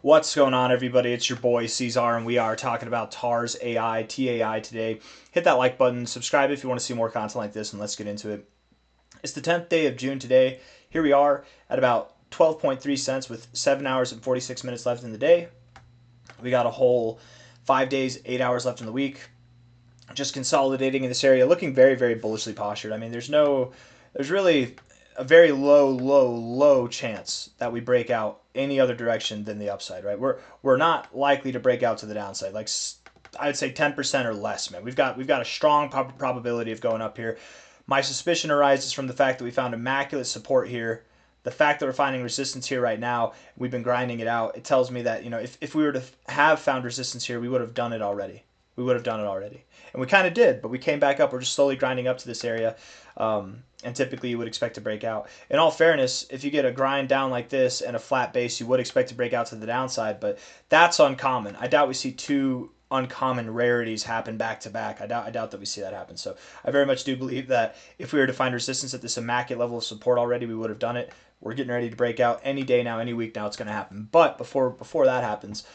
What's going on, everybody? It's your boy C-Zar, and we are talking about TAR's AI, TAI today. Hit that like button, subscribe if you want to see more content like this, and let's get into it. It's the 10th day of June today. Here we are at about 12.3 cents with 7 hours and 46 minutes left in the day. We got a whole 5 days, 8 hours left in the week. Just consolidating in this area, looking very, very bullishly postured. I mean, there's really a very low chance that we break out any other direction than the upside, right? We're not likely to break out to the downside. Like I'd say 10% or less, man. We've got a strong probability of going up here. My suspicion arises from the fact that we found immaculate support here. The fact that we're finding resistance here right now, we've been grinding it out. It tells me that, if we were to have found resistance here, we would have done it already. And we kind of did, but we came back up. We're just slowly grinding up to this area. And typically you would expect to break out. In all fairness, if you get a grind down like this and a flat base, you would expect to break out to the downside, but that's uncommon. I doubt we see two uncommon rarities happen back to back. I doubt that we see that happen. So I very much do believe that if we were to find resistance at this immaculate level of support already, we would have done it. We're getting ready to break out any day now, any week now. It's going to happen. But before that happens,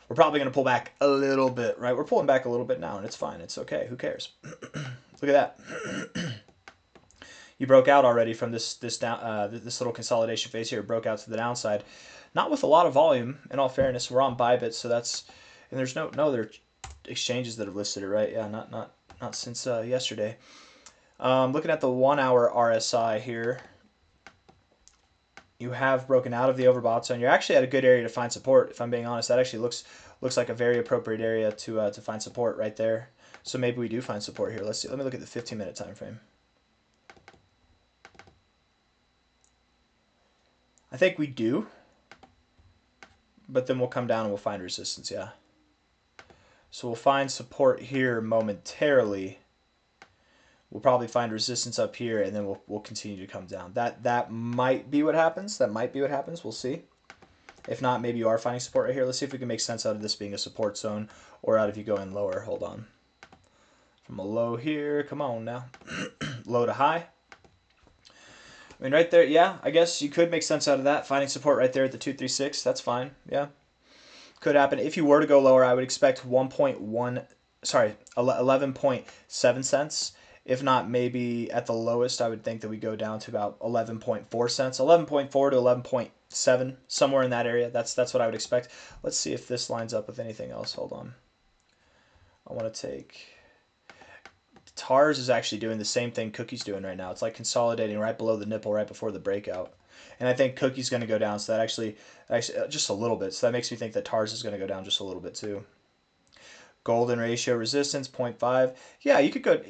we're probably going to pull back a little bit, right? We're pulling back a little bit now, and it's fine. It's okay. Who cares? Look at that. You broke out already from this little consolidation phase here. It broke out to the downside, not with a lot of volume. In all fairness, we're on Bybit, so that's, and there's no other exchanges that have listed it, right? Yeah, not since yesterday. Looking at the 1 hour RSI here, you have broken out of the overbought zone. You're actually at a good area to find support. If I'm being honest, that actually looks like a very appropriate area to find support right there. So maybe we do find support here. Let's see. Let me look at the 15-minute time frame. I think we do, but then we'll come down and we'll find resistance, yeah. So we'll find support here momentarily. We'll probably find resistance up here, and then we'll continue to come down. That might be what happens. We'll see. If not, maybe you are finding support right here. Let's see if we can make sense out of this being a support zone or out of you going lower. Hold on. From a low here, come on now. Low to high. I mean, right there, yeah, I guess you could make sense out of that. Finding support right there at the 236, that's fine, yeah. Could happen. If you were to go lower, I would expect 11.7 cents. If not, maybe at the lowest, I would think that we go down to about 11.4 cents. 11.4 to 11.7, somewhere in that area. That's what I would expect. Let's see if this lines up with anything else. Hold on. I want to take... TARS is actually doing the same thing Cookie's doing right now. It's like consolidating right below the nipple right before the breakout. And I think Cookie's going to go down, so that actually just a little bit. So that makes me think that TARS is going to go down just a little bit too. Golden ratio resistance 0.5. Yeah, you could go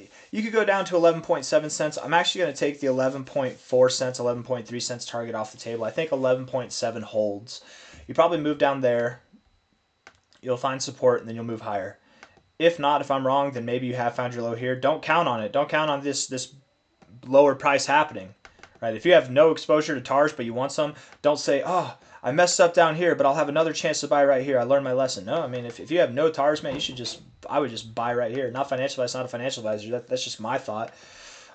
down to 11.7 cents. I'm actually going to take the 11.4 cents, 11.3 cents target off the table. I think 11.7 holds. You probably move down there. You'll find support, and then you'll move higher. If not, if I'm wrong, then maybe you have found your low here. Don't count on it. Don't count on this lower price happening, right? If you have no exposure to TARS but you want some, don't say, oh, I messed up down here, but I'll have another chance to buy right here. I learned my lesson. No, I mean, if you have no TARS, man, I would just buy right here. Not financial advice, not a financial advisor. That's just my thought.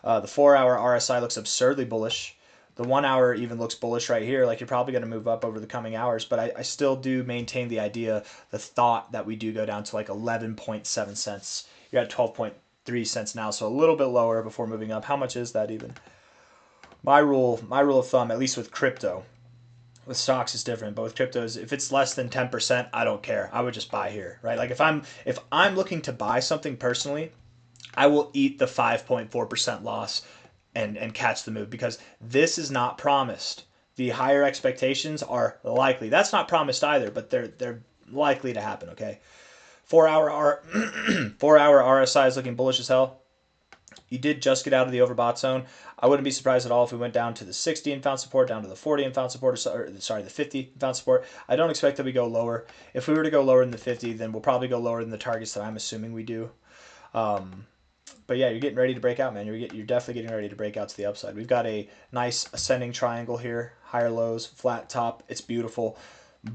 The 4 hour RSI looks absurdly bullish. The 1 hour even looks bullish right here. Like, you're probably going to move up over the coming hours, but I still do maintain the idea, the thought that we do go down to like 11.7 cents. You're at 12.3 cents now, so a little bit lower before moving up. How much is that even? My rule of thumb, at least with crypto, with stocks is different, but with cryptos, if it's less than 10%, I don't care. I would just buy here, right? Like if I'm looking to buy something personally, I will eat the 5.4% loss and catch the move, because this is not promised. The higher expectations are likely. That's not promised either, but they're likely to happen, okay? 4 hour 4 hour RSI is looking bullish as hell. You did just get out of the overbought zone. I wouldn't be surprised at all if we went down to the 60 and found support, down to the 40 and found support, or sorry, the 50 and found support. I don't expect that we go lower. If we were to go lower than the 50, then we'll probably go lower than the targets that I'm assuming we do. But yeah, you're getting ready to break out, man. You're definitely getting ready to break out to the upside. We've got a nice ascending triangle here, higher lows, flat top. It's beautiful.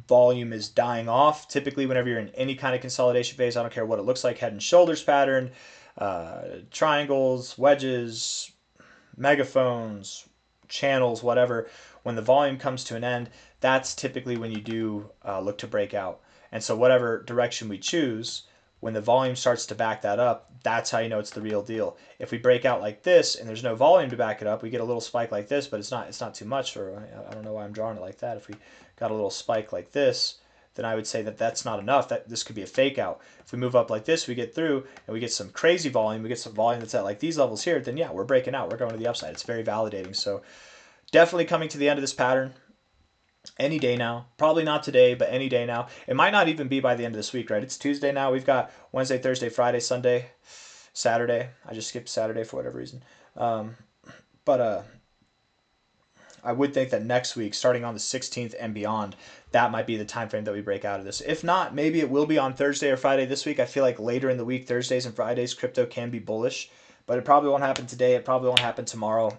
Volume is dying off. Typically, whenever you're in any kind of consolidation phase, I don't care what it looks like, head and shoulders pattern, triangles, wedges, megaphones, channels, whatever, when the volume comes to an end, that's typically when you do look to break out. And so whatever direction we choose, when the volume starts to back that up, that's how you know it's the real deal. If we break out like this and there's no volume to back it up, we get a little spike like this, but it's not too much. Or I don't know why I'm drawing it like that. If we got a little spike like this, then I would say that that's not enough. That this could be a fake out. If we move up like this, we get through and we get some crazy volume, we get some volume that's at like these levels here, then yeah, we're breaking out. We're going to the upside. It's very validating. So definitely coming to the end of this pattern any day now. Probably not today, but any day now. It might not even be by the end of this week, right? It's Tuesday now. We've got Wednesday, Thursday, Friday, Sunday, Saturday. I just skipped Saturday for whatever reason. But I would think that next week, starting on the 16th and beyond, that might be the time frame that we break out of this. If not, maybe it will be on Thursday or Friday this week. I feel like later in the week, Thursdays and Fridays, crypto can be bullish, but it probably won't happen today. It probably won't happen tomorrow.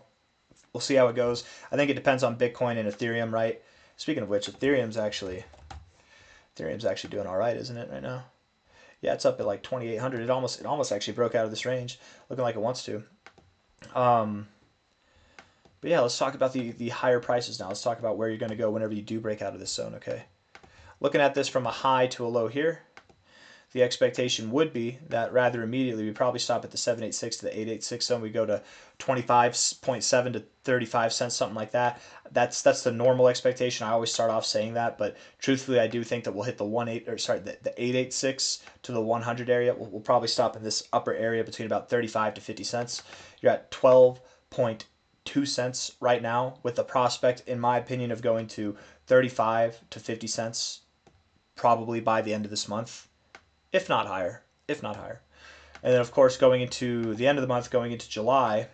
We'll see how it goes. I think it depends on Bitcoin and Ethereum, right? Speaking of which, Ethereum's actually doing all right, isn't it, right now? Yeah, it's up at like 2,800. It almost actually broke out of this range, looking like it wants to. But yeah, let's talk about the higher prices now. Let's talk about where you're going to go whenever you do break out of this zone, okay? Looking at this from a high to a low here, the expectation would be that rather immediately we probably stop at the 786 to the 886 zone. We go to 25.7 to 35 cents, something like that. That's the normal expectation. I always start off saying that, but truthfully, I do think that we'll hit the 886 to the 100 area. We'll probably stop in this upper area between about 35 to 50 cents. You're at 12.2 cents right now, with the prospect, in my opinion, of going to 35 to 50 cents probably by the end of this month, if not higher. And then, of course, going into the end of the month, going into July,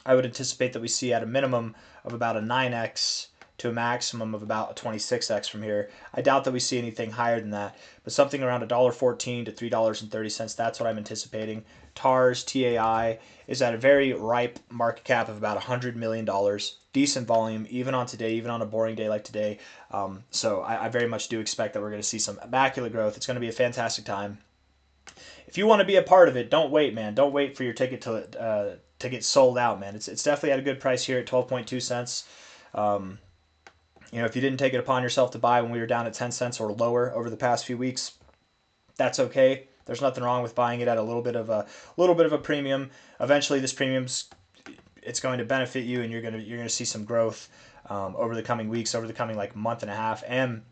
I would anticipate that we see at a minimum of about a 9x to a maximum of about a 26x from here. I doubt that we see anything higher than that, but something around $1.14 to $3.30, that's what I'm anticipating. TARS, TAI, is at a very ripe market cap of about $100 million. Decent volume, even on today, even on a boring day like today. So I very much do expect that we're going to see some immaculate growth. It's going to be a fantastic time. If you want to be a part of it, don't wait, man. Don't wait for your ticket to get sold out, man. It's definitely at a good price here at 12.2 cents. If you didn't take it upon yourself to buy when we were down at 10 cents or lower over the past few weeks, that's okay. There's nothing wrong with buying it at a little bit of a premium. Eventually, this it's going to benefit you, and you're gonna see some growth over the coming weeks, over the coming like month and a half, and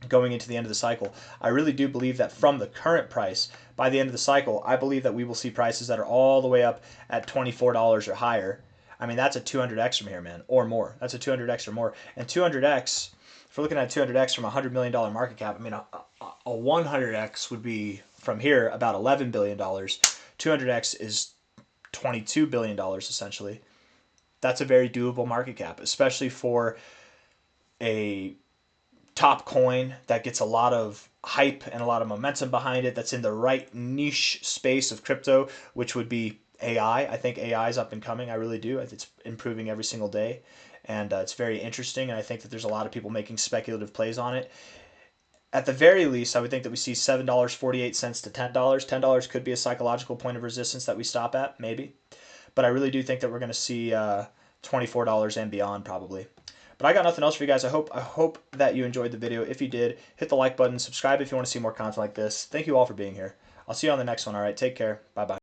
going into the end of the cycle. I really do believe that from the current price, by the end of the cycle, I believe that we will see prices that are all the way up at $24 or higher. I mean, that's a 200x from here, man, or more. That's a 200x or more. And 200x, if we're looking at 200x from a $100 million market cap, I mean, a 100x would be from here about $11 billion. 200x is $22 billion, essentially. That's a very doable market cap, especially for a top coin that gets a lot of hype and a lot of momentum behind it, that's in the right niche space of crypto, which would be AI. I think AI is up and coming. I really do. It's improving every single day, and it's very interesting, and I think that there's a lot of people making speculative plays on it. At the very least, I would think that we see $7.48 to $10. $10 could be a psychological point of resistance that we stop at, maybe. But I really do think that we're going to see $24 and beyond, probably. But I got nothing else for you guys. I hope that you enjoyed the video. If you did, hit the like button, subscribe if you want to see more content like this. Thank you all for being here. I'll see you on the next one, all right? Take care. Bye-bye.